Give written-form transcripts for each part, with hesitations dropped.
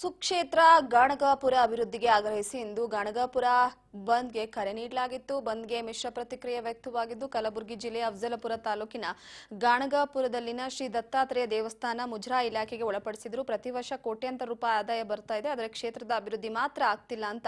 ಸುಕ್ಷೇತ್ರ ಗಾಣಗಾಪುರ ಅಭಿವೃದ್ಧಿಗೆ ಆಗ್ರಹಿಸಿ ಇಂದು ಗಾಣಗಾಪುರ ಬಂದ್ಗೆ ಕರೆ ನೀಡಲಾಗಿತ್ತು. ಬಂದ್ಗೆ ಮಿಶ್ರ ಪ್ರತಿಕ್ರಿಯೆ ವ್ಯಕ್ತವಾಗಿದ್ದು, ಕಲಬುರಗಿ ಜಿಲ್ಲೆಯ ಅಫಜಲಪುರ ತಾಲೂಕಿನ ಗಾಣಗಾಪುರದಲ್ಲಿನ ಶ್ರೀ ದತ್ತಾತ್ರೇಯ ದೇವಸ್ಥಾನ ಮುಜರಾಯಿ ಇಲಾಖೆಗೆ ಒಳಪಡಿಸಿದ್ರು. ಪ್ರತಿ ವರ್ಷ ಕೋಟ್ಯಾಂತರ ರೂಪಾಯಿ ಆದಾಯ ಬರ್ತಾ ಇದೆ, ಆದರೆ ಕ್ಷೇತ್ರದ ಅಭಿವೃದ್ಧಿ ಮಾತ್ರ ಆಗ್ತಿಲ್ಲ ಅಂತ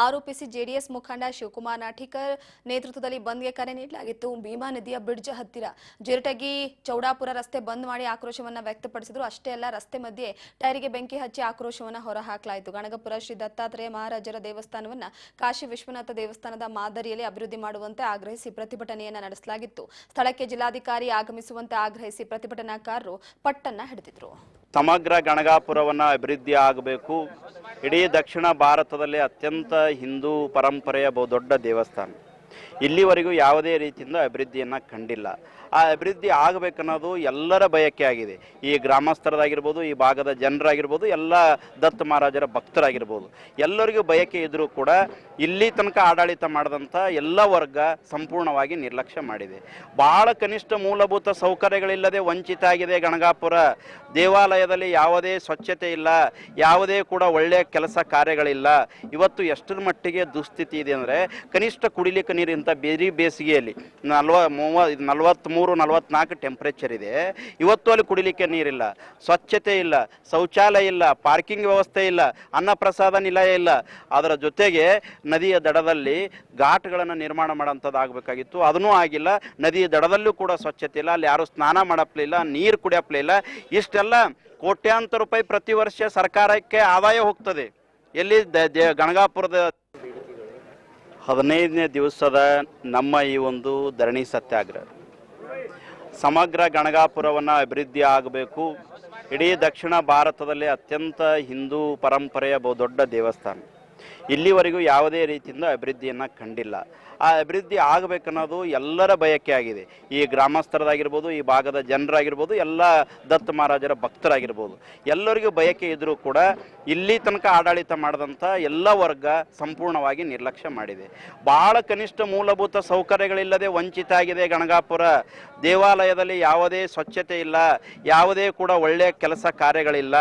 ಆರೋಪಿಸಿ ಜೆಡಿಎಸ್ ಮುಖಂಡ ಶಿವಕುಮಾರ್ ನಾಠಿಕರ್ ನೇತೃತ್ವದಲ್ಲಿ ಬಂದ್ಗೆ ಕರೆ ನೀಡಲಾಗಿತ್ತು. ಭೀಮಾ ನದಿಯ ಬ್ರಿಡ್ಜ್ ಹತ್ತಿರ ಜಿರಟಗಿ ಚೌಡಾಪುರ ರಸ್ತೆ ಬಂದ್ ಮಾಡಿ ಆಕ್ರೋಶವನ್ನ ವ್ಯಕ್ತಪಡಿಸಿದ್ರು. ಅಷ್ಟೇ ಅಲ್ಲ, ರಸ್ತೆ ಮಧ್ಯೆ ಟೈರಿಗೆ ಬೆಂಕಿ ಹಚ್ಚಿ ಆಕ್ರೋಶವನ್ನ ಹೊರಹಾಕಲಾಯಿತು. ಗಾಣಗಾಪುರ ಶ್ರೀ ದತ್ತಾತ್ರೇಯ ಮಹಾರಾಜರ ದೇವಸ್ಥಾನವನ್ನ ಕಾಶಿ ವಿಶ್ವನಾಥ ದೇವಸ್ಥಾನದ ಮಾದರಿಯಲ್ಲಿ ಅಭಿವೃದ್ಧಿ ಮಾಡುವಂತೆ ಆಗ್ರಹಿಸಿ ಪ್ರತಿಭಟನೆಯನ್ನ ನಡೆಸಲಾಗಿತ್ತು. ಸ್ಥಳಕ್ಕೆ ಜಿಲ್ಲಾಧಿಕಾರಿ ಆಗಮಿಸುವಂತೆ ಆಗ್ರಹಿಸಿ ಪ್ರತಿಭಟನಾಕಾರರು ಪಟ್ಟನ್ನ ಹಿಡಿದಿದ್ರು. ಸಮಗ್ರ ಗಾಣಗಾಪುರವನ್ನು ಅಭಿವೃದ್ಧಿ ಆಗಬೇಕು. ಇಡೀ ದಕ್ಷಿಣ ಭಾರತದಲ್ಲಿ ಅತ್ಯಂತ ಹಿಂದೂ ಪರಂಪರೆಯ ಬಹುದೊಡ್ಡ ದೇವಸ್ಥಾನ. ಇಲ್ಲಿವರೆಗೂ ಯಾವುದೇ ರೀತಿಯಿಂದ ಅಭಿವೃದ್ಧಿಯನ್ನು ಕಂಡಿಲ್ಲ. ಆ ಅಭಿವೃದ್ಧಿ ಆಗಬೇಕನ್ನೋದು ಎಲ್ಲರ ಬಯಕೆ ಆಗಿದೆ. ಈ ಗ್ರಾಮಸ್ಥರದಾಗಿರ್ಬೋದು, ಈ ಭಾಗದ ಜನರಾಗಿರ್ಬೋದು, ಎಲ್ಲ ದತ್ತ ಮಹಾರಾಜರ ಭಕ್ತರಾಗಿರ್ಬೋದು, ಎಲ್ಲರಿಗೂ ಬಯಕೆ ಇದ್ದರೂ ಕೂಡ ಇಲ್ಲಿ ತನಕ ಆಡಳಿತ ಮಾಡಿದಂಥ ಎಲ್ಲ ವರ್ಗ ಸಂಪೂರ್ಣವಾಗಿ ನಿರ್ಲಕ್ಷ್ಯ ಮಾಡಿದೆ. ಭಾಳ ಕನಿಷ್ಠ ಮೂಲಭೂತ ಸೌಕರ್ಯಗಳಿಲ್ಲದೆ ವಂಚಿತ ಆಗಿದೆ ಗಾಣಗಾಪುರ. ದೇವಾಲಯದಲ್ಲಿ ಯಾವುದೇ ಸ್ವಚ್ಛತೆ ಇಲ್ಲ, ಯಾವುದೇ ಕೂಡ ಒಳ್ಳೆಯ ಕೆಲಸ ಕಾರ್ಯಗಳಿಲ್ಲ. ಇವತ್ತು ಎಷ್ಟರ ಮಟ್ಟಿಗೆ ದುಸ್ಥಿತಿ ಇದೆ ಅಂದರೆ, ಕನಿಷ್ಠ ಕುಡಿಲಿಕ್ಕೆ ನೀರಿಂತ ಬೇಸಿಗೆಯಲ್ಲಿ 43-44 ಟೆಂಪ್ರೇಚರ್ ಇದೆ. ಇವತ್ತು ಅಲ್ಲಿ ಕುಡಿಲಿಕ್ಕೆ ನೀರಿಲ್ಲ, ಸ್ವಚ್ಛತೆ ಇಲ್ಲ, ಶೌಚಾಲಯ ಇಲ್ಲ, ಪಾರ್ಕಿಂಗ್ ವ್ಯವಸ್ಥೆ ಇಲ್ಲ, ಅನ್ನಪ್ರಸಾದ ನಿಲಯ ಇಲ್ಲ. ಅದರ ಜೊತೆಗೆ ನದಿಯ ದಡದಲ್ಲಿ ಘಾಟ್ಗಳನ್ನು ನಿರ್ಮಾಣ ಮಾಡೋಂಥದ್ದು ಆಗಬೇಕಾಗಿತ್ತು, ಅದನ್ನೂ ಆಗಿಲ್ಲ. ನದಿಯ ದಡದಲ್ಲೂ ಕೂಡ ಸ್ವಚ್ಛತೆ ಇಲ್ಲ, ಅಲ್ಲಿ ಯಾರು ಸ್ನಾನ ಮಾಡಪ್ಲಿಲ್ಲ, ನೀರು ಕುಡಿಯಪ್ಲಿಲ್ಲ. ಇಷ್ಟೆಲ್ಲ ಕೋಟ್ಯಾಂತರ ರೂಪಾಯಿ ಪ್ರತಿ ವರ್ಷ ಸರ್ಕಾರಕ್ಕೆ ಆದಾಯ ಹೋಗ್ತದೆ. ಎಲ್ಲಿ ಗಾಣಗಾಪುರದ 15ನೇ ದಿವಸದ ನಮ್ಮ ಈ ಒಂದು ಧರಣಿ ಸತ್ಯಾಗ್ರಹ, ಸಮಗ್ರ ಗಾಣಗಾಪುರವನ್ನು ಅಭಿವೃದ್ಧಿ ಆಗಬೇಕು. ಇಡೀ ದಕ್ಷಿಣ ಭಾರತದಲ್ಲಿ ಅತ್ಯಂತ ಹಿಂದೂ ಪರಂಪರೆಯ ಬಹುದೊಡ್ಡ ದೇವಸ್ಥಾನ. ಇಲ್ಲಿವರೆಗೂ ಯಾವುದೇ ರೀತಿಯಿಂದ ಅಭಿವೃದ್ಧಿಯನ್ನು ಕಂಡಿಲ್ಲ. ಆ ಅಭಿವೃದ್ಧಿ ಆಗಬೇಕನ್ನೋದು ಎಲ್ಲರ ಬಯಕೆ ಆಗಿದೆ. ಈ ಗ್ರಾಮಸ್ಥರದಾಗಿರ್ಬೋದು, ಈ ಭಾಗದ ಜನರಾಗಿರ್ಬೋದು, ಎಲ್ಲ ದತ್ತ ಮಹಾರಾಜರ ಭಕ್ತರಾಗಿರ್ಬೋದು, ಎಲ್ಲರಿಗೂ ಬಯಕೆ ಇದ್ದರೂ ಕೂಡ ಇಲ್ಲಿ ತನಕ ಆಡಳಿತ ಮಾಡಿದಂಥ ಎಲ್ಲ ವರ್ಗ ಸಂಪೂರ್ಣವಾಗಿ ನಿರ್ಲಕ್ಷ್ಯ ಮಾಡಿದೆ. ಭಾಳ ಕನಿಷ್ಠ ಮೂಲಭೂತ ಸೌಕರ್ಯಗಳಿಲ್ಲದೆ ವಂಚಿತ ಆಗಿದೆ ಗಾಣಗಾಪುರ. ದೇವಾಲಯದಲ್ಲಿ ಯಾವುದೇ ಸ್ವಚ್ಛತೆ ಇಲ್ಲ, ಯಾವುದೇ ಕೂಡ ಒಳ್ಳೆಯ ಕೆಲಸ ಕಾರ್ಯಗಳಿಲ್ಲ.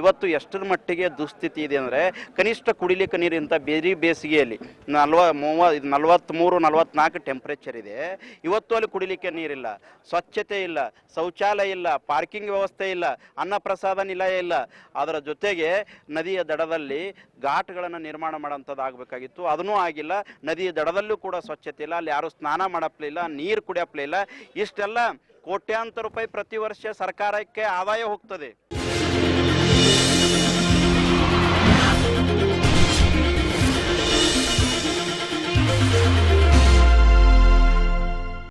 ಇವತ್ತು ಎಷ್ಟರ ಮಟ್ಟಿಗೆ ದುಸ್ಥಿತಿ ಇದೆ ಅಂದರೆ, ಕನಿಷ್ಠ ಕುಡಿಲಿಕ್ಕೆ ನೀರಿಂತ ಬೇಸಿಗೆಯಲ್ಲಿ 43-44 ಟೆಂಪ್ರೇಚರ್ ಇದೆ. ಇವತ್ತು ಅಲ್ಲಿ ಕುಡಿಲಿಕ್ಕೆ ನೀರಿಲ್ಲ, ಸ್ವಚ್ಛತೆ ಇಲ್ಲ, ಶೌಚಾಲಯ ಇಲ್ಲ, ಪಾರ್ಕಿಂಗ್ ವ್ಯವಸ್ಥೆ ಇಲ್ಲ, ಅನ್ನಪ್ರಸಾದ ನಿಲಯ ಇಲ್ಲ. ಅದರ ಜೊತೆಗೆ ನದಿಯ ದಡದಲ್ಲಿ ಘಾಟ್ಗಳನ್ನು ನಿರ್ಮಾಣ ಮಾಡೋಂಥದ್ದು ಆಗಬೇಕಾಗಿತ್ತು, ಅದನ್ನೂ ಆಗಿಲ್ಲ. ನದಿಯ ದಡದಲ್ಲೂ ಕೂಡ ಸ್ವಚ್ಛತೆ ಇಲ್ಲ, ಅಲ್ಲಿ ಯಾರು ಸ್ನಾನ ಮಾಡಪ್ಲಿಲ್ಲ, ನೀರು ಕುಡಿಯಪ್ಲಿಲ್ಲ. ಇಷ್ಟೆಲ್ಲ ಕೋಟ್ಯಾಂತರ ರೂಪಾಯಿ ಪ್ರತಿ ವರ್ಷ ಸರ್ಕಾರಕ್ಕೆ ಆದಾಯ ಹೋಗ್ತದೆ.